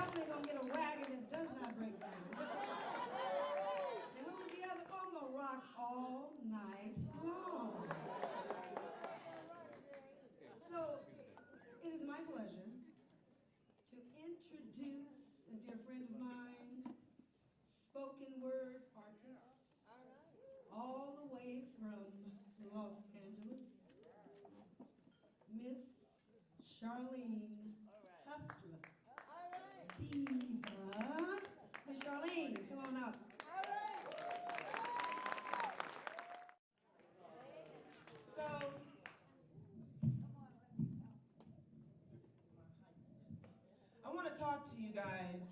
definitely gonna get a wagon that does not break down. And who was the other? Oh, I'm gonna rock all night long. So it is my pleasure to introduce a dear friend of mine, spoken word artist, all the way from Los Angeles, Miss Charlene Hustler. Diva. Miss Charlene, come on up. So, I want to talk to you guys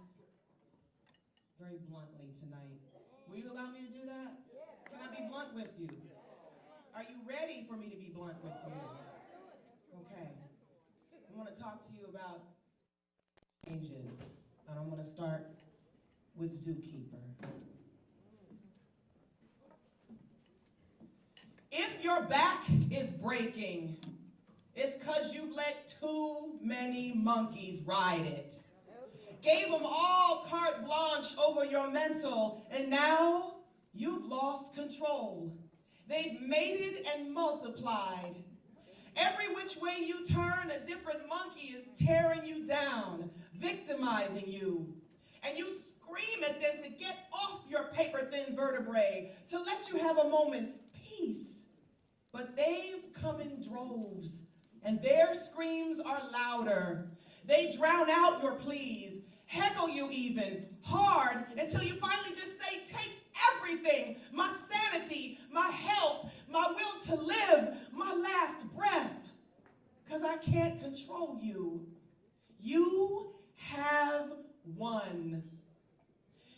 very bluntly tonight. Will you allow me to do that? Can I be blunt with you? Are you ready for me to be blunt with you? Okay. I want to talk to you about changes. And I'm going to start with Zookeeper. If your back is breaking, it's because you've let too many monkeys ride it. Gave them all carte blanche over your mental, and now you've lost control. They've mated and multiplied. Every which way you turn, a different monkey is tearing you down, victimizing you. And you scream at them to get off your paper-thin vertebrae, to let you have a moment's peace. But they've come in droves, and their screams are louder. They drown out your pleas, heckle you even, hard, until you finally just say, take everything, my sanity, my health, my will to live, my last breath, because I can't control you. You have won.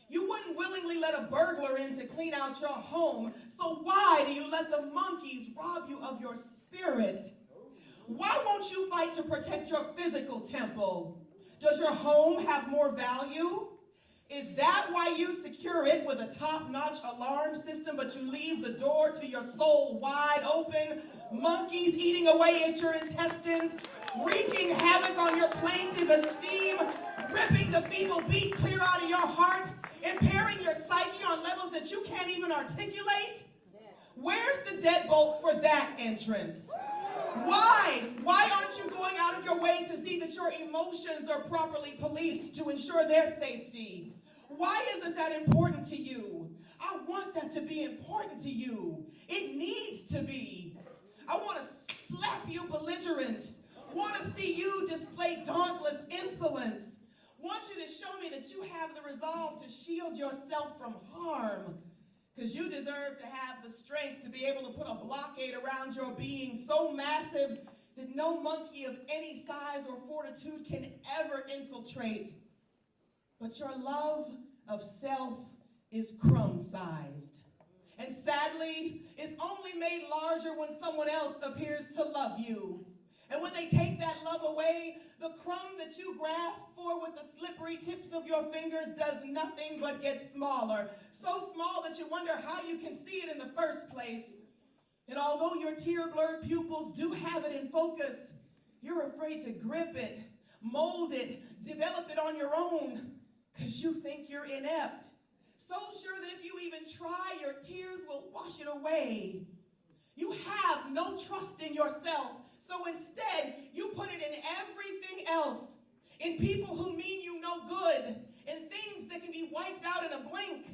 You wouldn't willingly let a burglar in to clean out your home, so why do you let the monkeys rob you of your spirit? Why won't you fight to protect your physical temple? Does your home have more value? Is that why you secure it with a top-notch alarm system, but you leave the door to your soul wide open? Monkeys eating away at your intestines, wreaking havoc on your plaintive esteem, ripping the feeble beat clear out of your heart, impairing your psyche on levels that you can't even articulate? Where's the deadbolt for that entrance? Why? Why aren't you going out of your way to see that your emotions are properly policed to ensure their safety? Why isn't that important to you? I want that to be important to you. It needs to be. I want to slap you belligerent. Want to see you display dauntless insolence. Want you to show me that you have the resolve to shield yourself from harm. Because you deserve to have the strength to be able to put a blockade around your being so massive that no monkey of any size or fortitude can ever infiltrate. But your love of self is crumb-sized. And sadly, it's only made larger when someone else appears to love you. And when they take that love away, the crumb that you grasp for with the slippery tips of your fingers does nothing but get smaller. So small that you wonder how you can see it in the first place. And although your tear-blurred pupils do have it in focus, you're afraid to grip it, mold it, develop it on your own, because you think you're inept. So sure that if you even try, your tears will wash it away. You have no trust in yourself. So instead, you put it in everything else, in people who mean you no good, in things that can be wiped out in a blink.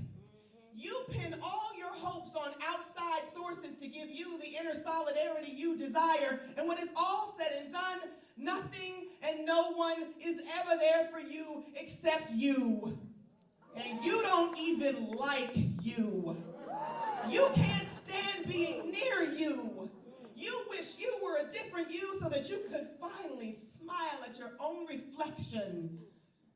You pin all your hopes on outside sources to give you the inner solidarity you desire, and when it's all said and done, nothing and no one is ever there for you except you. And you don't even like you. You can't stand being near you. You wish you were a different you so that you could finally smile at your own reflection.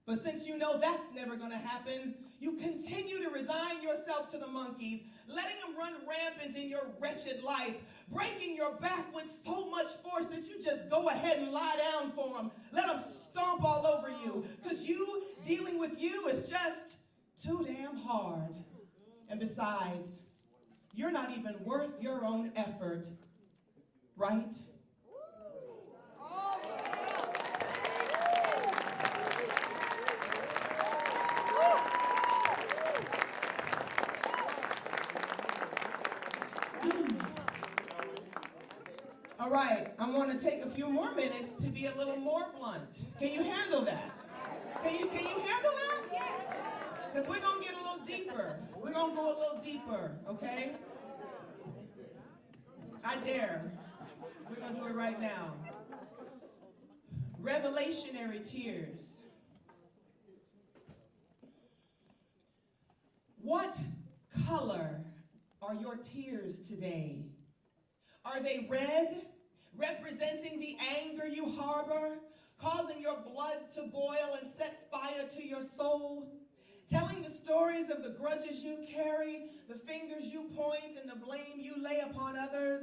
But since you know that's never going to happen, you continue to resign yourself to the monkeys, letting them run rampant in your wretched life, breaking your back with so much force that you just go ahead and lie down for them. Let them stomp all over you, because you dealing with you is just too damn hard. And besides, you're not even worth your own effort. Right? All right, I want to take a few more minutes to be a little more blunt. Can you handle that? Can you handle that? Because we're going to get a little deeper. We're going to go a little deeper, okay? I dare. We're going to do it right now. Revelationary tears. What color are your tears today? Are they red, representing the anger you harbor, causing your blood to boil and set fire to your soul? Telling the stories of the grudges you carry, the fingers you point, and the blame you lay upon others?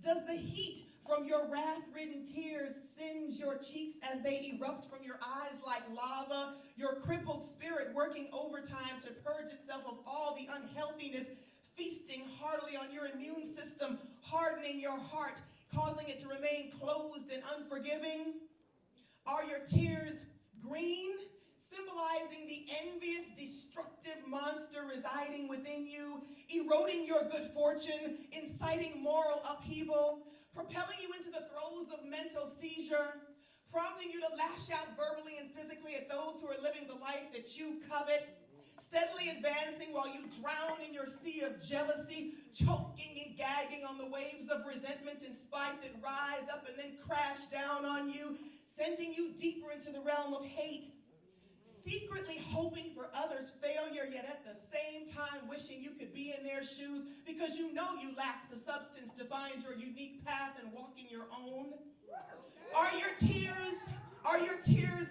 Does the heat from your wrath-ridden tears singe your cheeks as they erupt from your eyes like lava, your crippled spirit working overtime to purge itself of all the unhealthiness, feasting heartily on your immune system, hardening your heart, causing it to remain closed and unforgiving? Are your tears green, symbolizing the envious, destructive monster residing within you, eroding your good fortune, inciting moral upheaval, propelling you into the throes of mental seizure, prompting you to lash out verbally and physically at those who are living the life that you covet, steadily advancing while you drown in your sea of jealousy, choking and gagging on the waves of resentment and spite that rise up and then crash down on you, sending you deeper into the realm of hate, secretly hoping for others' failure, yet at the same time wishing you could be in their shoes because you know you lack the substance to find your unique path and walk in your own? Are your tears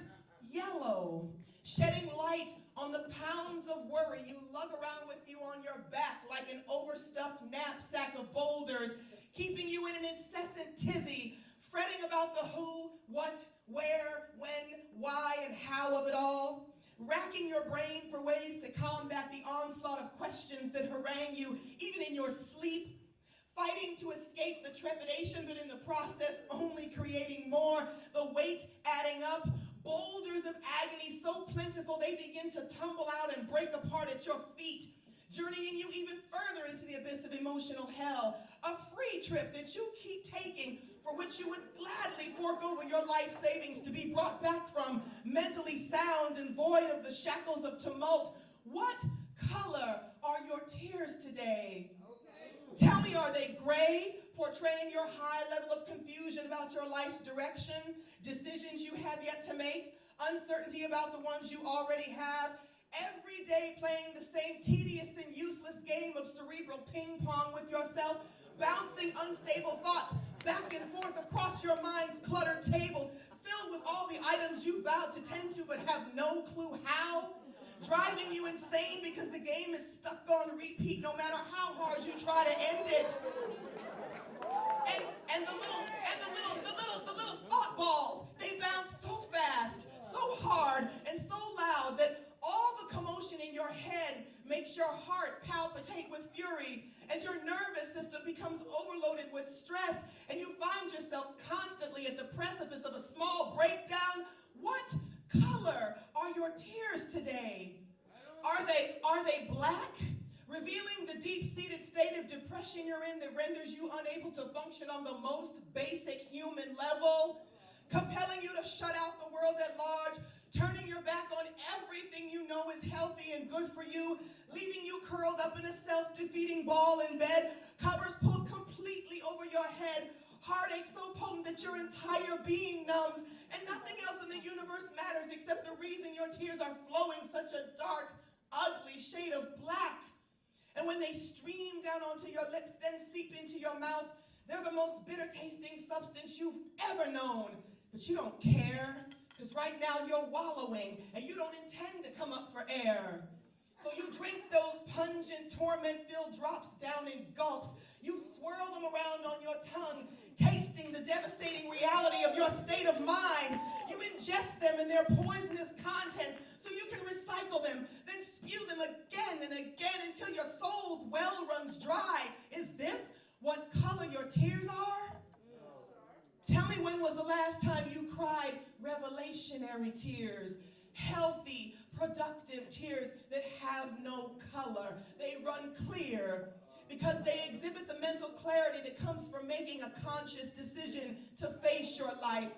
yellow, shedding light on the pounds of worry you lug around with you on your back like an overstuffed knapsack of boulders, keeping you in an incessant tizzy, fretting about the who, what, where, when, why, and how of it all, racking your brain for ways to combat the onslaught of questions that harangue you even in your sleep, fighting to escape the trepidation, but in the process only creating more, the weight adding up, boulders of agony so plentiful they begin to tumble out and break apart at your feet, journeying you even further into the abyss of emotional hell, a free trip that you keep taking for which you would gladly forego your life savings to be brought back from, mentally sound and void of the shackles of tumult. What color are your tears today? Tell me, are they gray, portraying your high level of confusion about your life's direction, decisions you have yet to make, uncertainty about the ones you already have, every day playing the same tedious and useless game of cerebral ping pong with yourself, bouncing unstable thoughts back and forth across your mind's cluttered table, filled with all the items you vowed to tend to but have no clue how, driving you insane because the game is stuck on repeat no matter how hard you try to end it. And the little thought balls, they bounce so fast, so hard, and so loud that all the commotion in your head makes your heart palpitate with fury, and your nervous system becomes overloaded with stress, and you find yourself constantly at the precipice of a small breakdown. What color are your tears today? Are they black, revealing the deep-seated state of depression you're in that renders you unable to function on the most basic human level, compelling you to shut out the world at large, turning your back on everything you know is healthy and good for you, leaving you curled up in a self-defeating ball in bed, covers pulled completely over your head, heartache so potent that your entire being numbs, and nothing else in the universe matters except the reason your tears are flowing such a dark, ugly shade of black. And when they stream down onto your lips, then seep into your mouth, they're the most bitter-tasting substance you've ever known. But you don't care, because right now you're wallowing, and you don't intend to come up for air. So you drink those pungent, torment-filled drops down in gulps. You swirl them around on your tongue, tasting the devastating reality of your state of mind. You ingest them and their poisonous contents so you can recycle them, then spew them again and again until your soul's well runs dry. Is this what color your tears are? Tell me, when was the last time you cried revelationary tears? Healthy, productive tears that have no color. They run clear. because they exhibit the mental clarity that comes from making a conscious decision to face your life.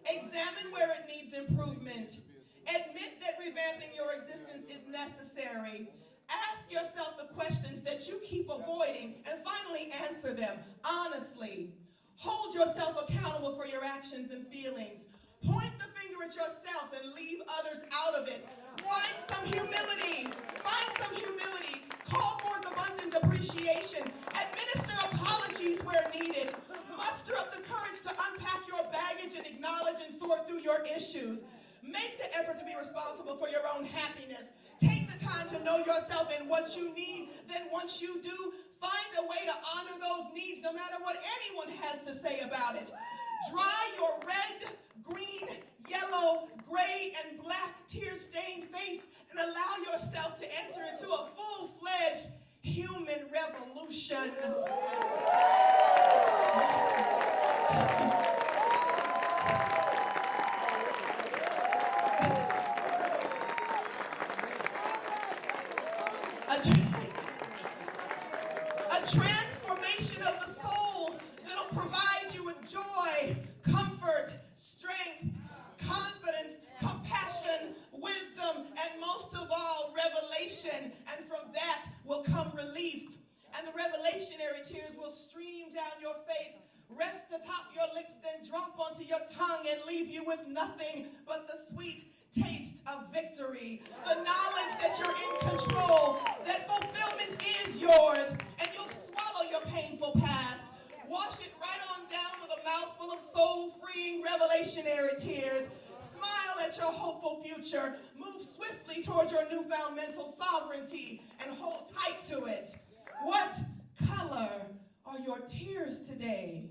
Examine where it needs improvement. Admit that revamping your existence is necessary. Ask yourself the questions that you keep avoiding and finally answer them honestly. Hold yourself accountable for your actions and feelings. Point the finger at yourself and leave others out of it. Find some humility. Find some humility. Call for abundant appreciation. Administer apologies where needed. Muster up the courage to unpack your baggage and acknowledge and sort through your issues. Make the effort to be responsible for your own happiness. Take the time to know yourself and what you need. Then once you do, find a way to honor those needs no matter what anyone has to say about it. Dry your red, green, yellow, gray, and black tear-stained face and allow yourself to enter into a full-fledged human revolution. A transformation of the soul that'll provide you with joy, comfort, strength, confidence, compassion, wisdom, and most of all, revelation. And from that will come relief. And the revelationary tears will stream down your face, rest atop your lips, then drop onto your tongue and leave you with nothing but the sweet taste of victory. The knowledge that you're in control, that fulfillment is yours, and you'll swallow your painful past. Wash it right on down with a mouthful of soul-freeing revelationary tears. Smile at your hopeful future. Move swiftly towards your newfound mental sovereignty and hold tight to it. What color are your tears today?